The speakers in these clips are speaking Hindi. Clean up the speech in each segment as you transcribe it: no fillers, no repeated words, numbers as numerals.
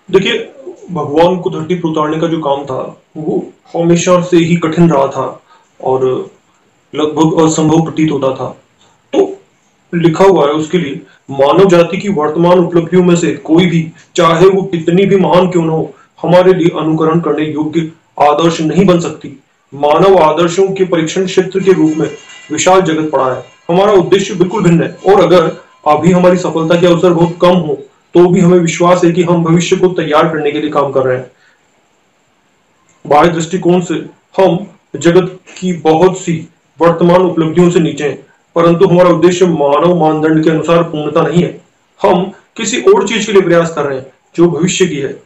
देखिए, भगवान को धरती पर उतारने का जो काम था, वो हमेशा से ही कठिन रहा था और लगभग असंभव प्रतीत होता था। तो लिखा हुआ है उसके लिए, मानव जाति की वर्तमान उपलब्धियों में से कोई भी, चाहे वो कितनी भी महान क्यों न हो, हमारे लिए अनुकरण करने योग्य आदर्श नहीं बन सकती। मानव आदर्शों के परीक्षण क्षेत्र के रूप में विशाल जगत पड़ा है। हमारा उद्देश्य बिल्कुल भिन्न है, और अगर अभी हमारी सफलता के अवसर बहुत कम हो, तो भी हमें विश्वास है कि हम भविष्य को तैयार करने के लिए काम कर रहे हैं। बाह्य दृष्टिकोण से हम जगत की बहुत सी वर्तमान उपलब्धियों से नीचे हैं, परंतु हमारा उद्देश्य मानव मानदंड के अनुसार पूर्णता नहीं है। हम किसी और चीज के लिए प्रयास कर रहे हैं जो भविष्य की है।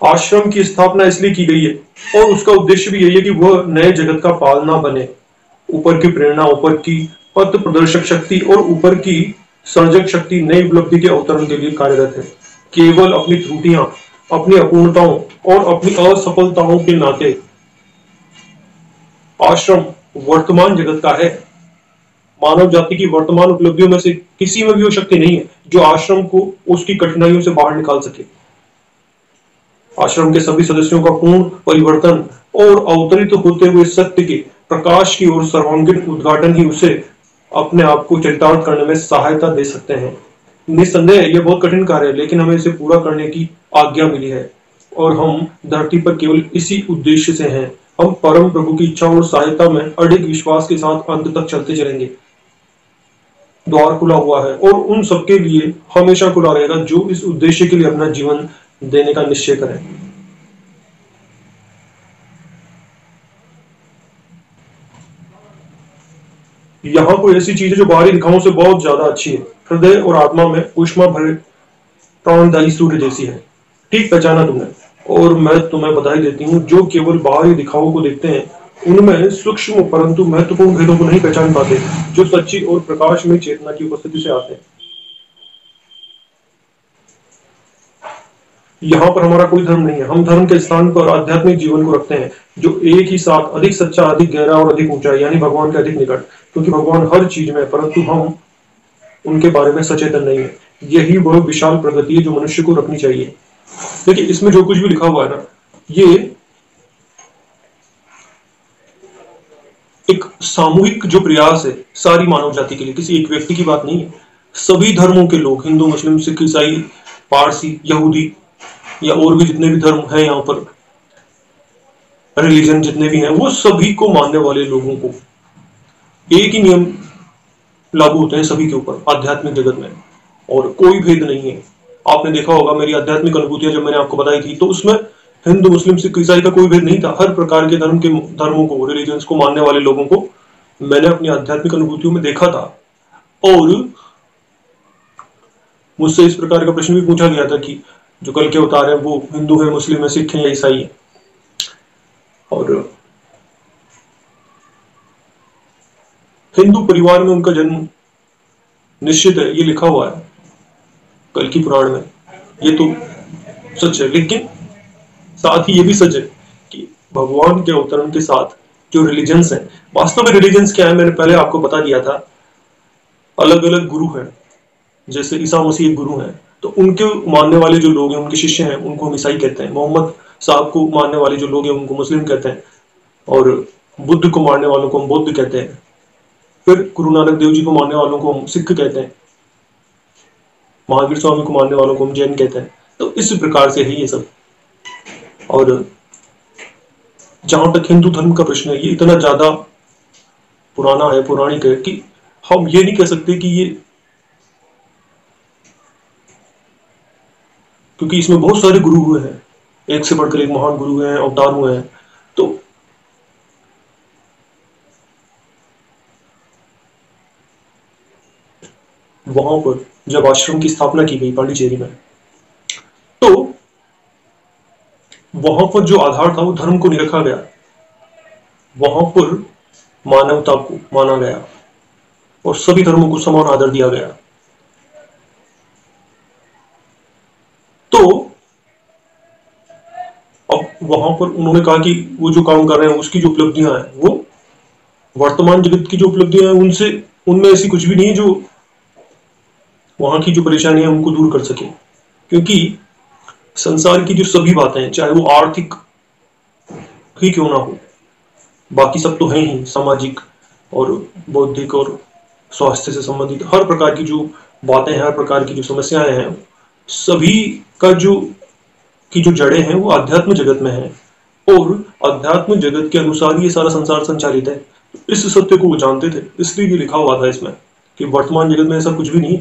आश्रम की स्थापना इसलिए की गई है और उसका उद्देश्य भी यही है कि वह नए जगत का पालना बने। ऊपर की प्रेरणा, ऊपर की पथ प्रदर्शक शक्ति और ऊपर की सर्जक शक्ति नई उपलब्धि के अवतरण के लिए कार्यरत है। केवल अपनी त्रुटियां, अपनी अपूर्णताओं और अपनी असफलताओं के नाते आश्रम वर्तमान जगत का है। मानव जाति की वर्तमान उपलब्धियों में से किसी में भी वो शक्ति नहीं है जो आश्रम को उसकी कठिनाइयों से बाहर निकाल सके। आश्रम के सभी सदस्यों का पूर्ण परिवर्तन और अवतरित होते हुए सत्य के प्रकाश की ओर सर्वांगीण उद्घाटन ही उसे अपने आप को चरितार्थ करने में सहायता दे सकते हैं। निस्संदेह यह बहुत कठिन कार्य है, लेकिन हमें इसे पूरा करने की आज्ञा मिली है और हम धरती पर केवल इसी उद्देश्य से हैं। हम परम प्रभु की इच्छा और सहायता में अडिग विश्वास के साथ अंत तक चलते चलेंगे। द्वार खुला हुआ है और उन सबके लिए हमेशा खुला रहेगा जो इस उद्देश्य के लिए अपना जीवन देने का निश्चय करें। यहाँ कोई ऐसी चीज है जो बाहरी दिखाओं से बहुत ज्यादा अच्छी है। हृदय और आत्मा में ऊष्मा भरे प्राणदायी सूर्य जैसी है। ठीक पहचाना तुमने। और मैं तुम्हें बधाई देती हूँ जो केवल बाहरी दिखावों को देखते हैं, उनमें सूक्ष्म परंतु महत्वपूर्ण भेदों को नहीं पहचान पाते, जो सच्ची और प्रकाश में चेतना की उपस्थिति से आते हैं। यहाँ पर हमारा कोई धर्म नहीं है। हम धर्म के स्थान पर आध्यात्मिक जीवन को रखते हैं, जो एक ही साथ अधिक सच्चा, अधिक गहरा और अधिक ऊंचा, यानी भगवान के अधिक निकट। क्योंकि भगवान हर चीज में, परंतु हम उनके बारे में सचेतन नहीं है। यही वह विशाल प्रगति है जो मनुष्य को रखनी चाहिए। देखिए, इसमें जो कुछ भी लिखा हुआ है ना, ये एक सामूहिक जो प्रयास है सारी मानव जाति के लिए, किसी एक व्यक्ति की बात नहीं है। सभी धर्मों के लोग, हिंदू, मुस्लिम, सिख, ईसाई, पारसी, यहूदी या और भी जितने भी धर्म हैं, यहाँ पर रिलीजन जितने भी हैं, वो सभी को मानने वाले लोगों को एक ही नियम लागू होते हैं सभी के ऊपर आध्यात्मिक जगत में, और कोई भेद नहीं है। आपने देखा होगा मेरी आध्यात्मिक अनुभूतियां जब मैंने आपको बताई थी, तो उसमें हिंदू, मुस्लिम, सिख, ईसाई का कोई भेद नहीं था। हर प्रकार के धर्मों को, रिलीजन्स को मानने वाले लोगों को मैंने अपनी आध्यात्मिक अनुभूतियों में देखा था। और मुझसे इस प्रकार का प्रश्न भी पूछा गया था कि जो कल के अवतार है वो हिंदू है, मुस्लिम है, सिख है या ईसाई है। और हिंदू परिवार में उनका जन्म निश्चित है, ये लिखा हुआ है कल की पुराण में, ये तो सच है। लेकिन साथ ही ये भी सच है कि भगवान के अवतरण के साथ जो रिलीजन्स हैं, वास्तव में रिलीजन्स क्या है मैंने पहले आपको बता दिया था। अलग अलग गुरु हैं, जैसे ईसा मसीह एक गुरु हैं, तो उनके मानने वाले जो लोग हैं, उनके शिष्य हैं, उनको हम ईसाई कहते हैं। मोहम्मद साहब को मानने वाले जो लोग हैं उनको मुस्लिम कहते हैं, और बुद्ध को मानने वालों को हम बौद्ध कहते हैं। फिर गुरु नानक देव जी को मानने वालों को हम सिख कहते हैं, महावीर स्वामी को मानने वालों को हम जैन कहते हैं। तो इस प्रकार से है ये सब। और जहां तक हिंदू धर्म का प्रश्न है, ये इतना ज्यादा पुराना है, पौराणिक है, कि हम ये नहीं कह सकते कि ये, क्योंकि इसमें बहुत सारे गुरु हुए हैं, एक से बढ़कर एक महान गुरु हैं, अवतार हुए हैं। तो वहां पर जब आश्रम की स्थापना की गई पांडिचेरी में, तो वहां पर जो आधार था वो धर्म को नहीं रखा गया, वहां पर मानवता को माना गया और सभी धर्मों को समान आदर दिया गया। तो अब वहां पर उन्होंने कहा कि वो जो काम कर रहे हैं उसकी जो उपलब्धियां हैं, वो वर्तमान जगत की जो उपलब्धियां हैं उनसे, उनमें ऐसी कुछ भी नहीं है जो वहां की जो परेशानियां उनको दूर कर सके। क्योंकि संसार की जो सभी बातें हैं, चाहे वो आर्थिक ही क्यों ना हो, बाकी सब तो है ही, सामाजिक और बौद्धिक और स्वास्थ्य से संबंधित हर प्रकार की जो बातें हैं, हर प्रकार की जो समस्याएं हैं, सभी का जो जड़ें हैं वो अध्यात्म जगत में है। और अध्यात्म जगत के अनुसार ये सारा संसार संचालित है। इस सत्य को वो जानते थे, इसलिए ये लिखा हुआ था इसमें कि वर्तमान जगत में ऐसा कुछ भी नहीं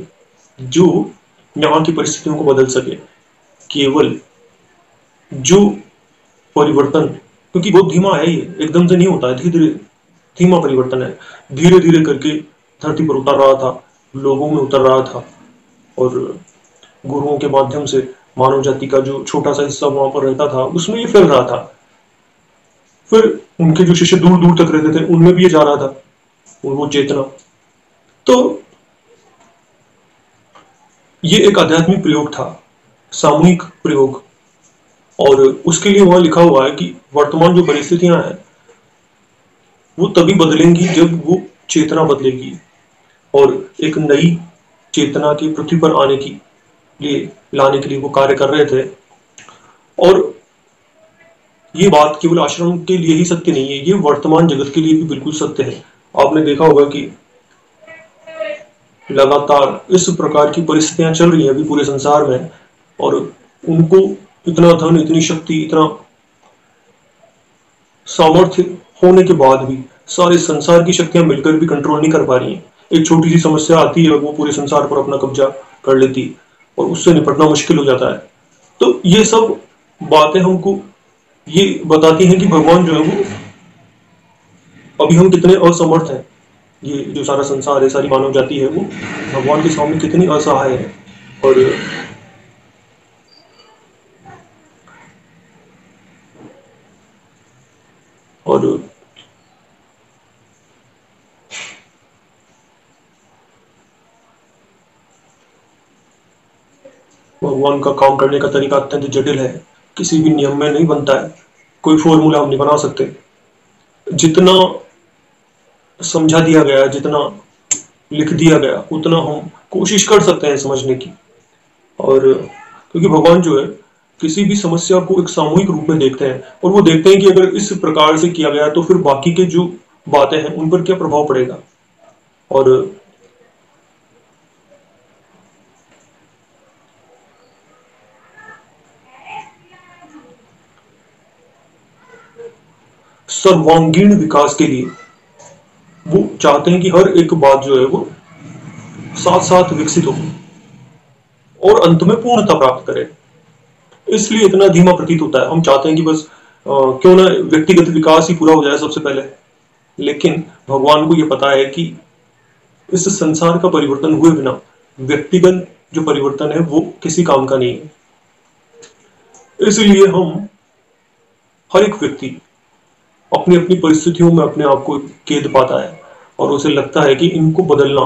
जो यहाँ की परिस्थितियों को बदल सके। केवल जो परिवर्तन, क्योंकि बहुत धीमा है, ये एकदम से नहीं होता है, धीरे धीरे धीमा परिवर्तन है, धीरे धीरे करके धरती पर उतर रहा था, लोगों में उतर रहा था, और गुरुओं के माध्यम से मानव जाति का जो छोटा सा हिस्सा वहां पर रहता था उसमें ये फैल रहा था। फिर उनके जो शिष्य दूर दूर तक रहते थे उनमें भी ये जा रहा था, वो चेतना। तो ये एक आध्यात्मिक प्रयोग था, सामूहिक प्रयोग। और उसके लिए वहां लिखा हुआ है कि वर्तमान जो परिस्थितियां हैं वो तभी बदलेंगी जब वो चेतना बदलेगी, और एक नई चेतना की पृथ्वी पर आने की लिए लाने के लिए वो कार्य कर रहे थे। और ये बात केवल आश्रम के लिए ही सत्य नहीं है, ये वर्तमान जगत के लिए भी बिल्कुल सत्य है। आपने देखा होगा कि लगातार इस प्रकार की परिस्थितियां चल रही हैं अभी पूरे संसार में, और उनको इतना धन, इतनी शक्ति, इतना सामर्थ्य होने के बाद भी सारे संसार की शक्तियां मिलकर भी कंट्रोल नहीं कर पा रही हैं। एक छोटी सी समस्या आती है, वो पूरे संसार पर अपना कब्जा कर लेती और उससे निपटना मुश्किल हो जाता है। तो ये सब बातें हमको ये बताती हैं कि भगवान जो है वो, अभी हम कितने असमर्थ हैं। ये जो सारा संसार है, सारी मानव जाति है, वो भगवान के सामने कितनी असहाय है। और और भगवान का काम करने का तरीका अत्यंत जटिल है, किसी भी नियम में नहीं बनता है, कोई फॉर्मूला हम नहीं बना सकते। जितना समझा दिया गया, जितना लिख दिया गया, उतना हम कोशिश कर सकते हैं समझने की। और क्योंकि भगवान जो है किसी भी समस्या को एक सामूहिक रूप में देखते हैं, और वो देखते हैं कि अगर इस प्रकार से किया गया तो फिर बाकी के जो बातें हैं उन पर क्या प्रभाव पड़ेगा। और सर्वांगीण विकास के लिए वो चाहते हैं कि हर एक बात जो है वो साथ साथ विकसित हो और अंत में पूर्णता प्राप्त करे। इसलिए इतना धीमा प्रतीत होता है। हम चाहते हैं कि बस क्यों ना व्यक्तिगत विकास ही पूरा हो जाए सबसे पहले, लेकिन भगवान को यह पता है कि इस संसार का परिवर्तन हुए बिना व्यक्तिगत जो परिवर्तन है वो किसी काम का नहीं है। इसलिए हम, हर एक व्यक्ति अपनी अपनी परिस्थितियों में अपने आप को कैद पाता है, और उसे लगता है कि इनको बदलना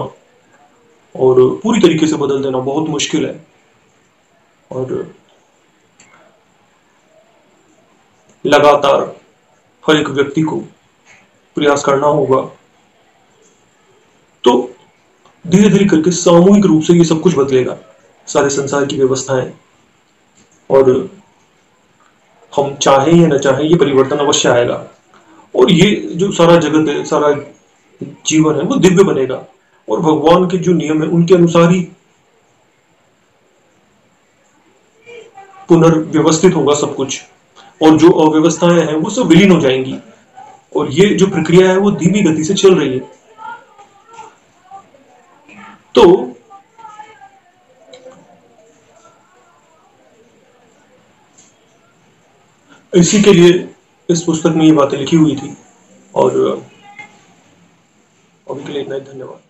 और पूरी तरीके से बदल देना बहुत मुश्किल है। और लगातार हर एक व्यक्ति को प्रयास करना होगा, तो धीरे धीरे करके सामूहिक रूप से ये सब कुछ बदलेगा, सारे संसार की व्यवस्थाएं। और हम चाहें या न चाहें ये परिवर्तन अवश्य आएगा, और ये जो सारा जगत है, सारा जीवन है, वो दिव्य बनेगा, और भगवान के जो नियम है उनके अनुसार ही पुनर्व्यवस्थित होगा सब कुछ, और जो अव्यवस्थाएं हैं वो सब विलीन हो जाएंगी। और ये जो प्रक्रिया है वो धीमी गति से चल रही है। तो इसी के लिए इस पुस्तक में ये बातें लिखी हुई थी। और अभी के लिए इतना ही, धन्यवाद।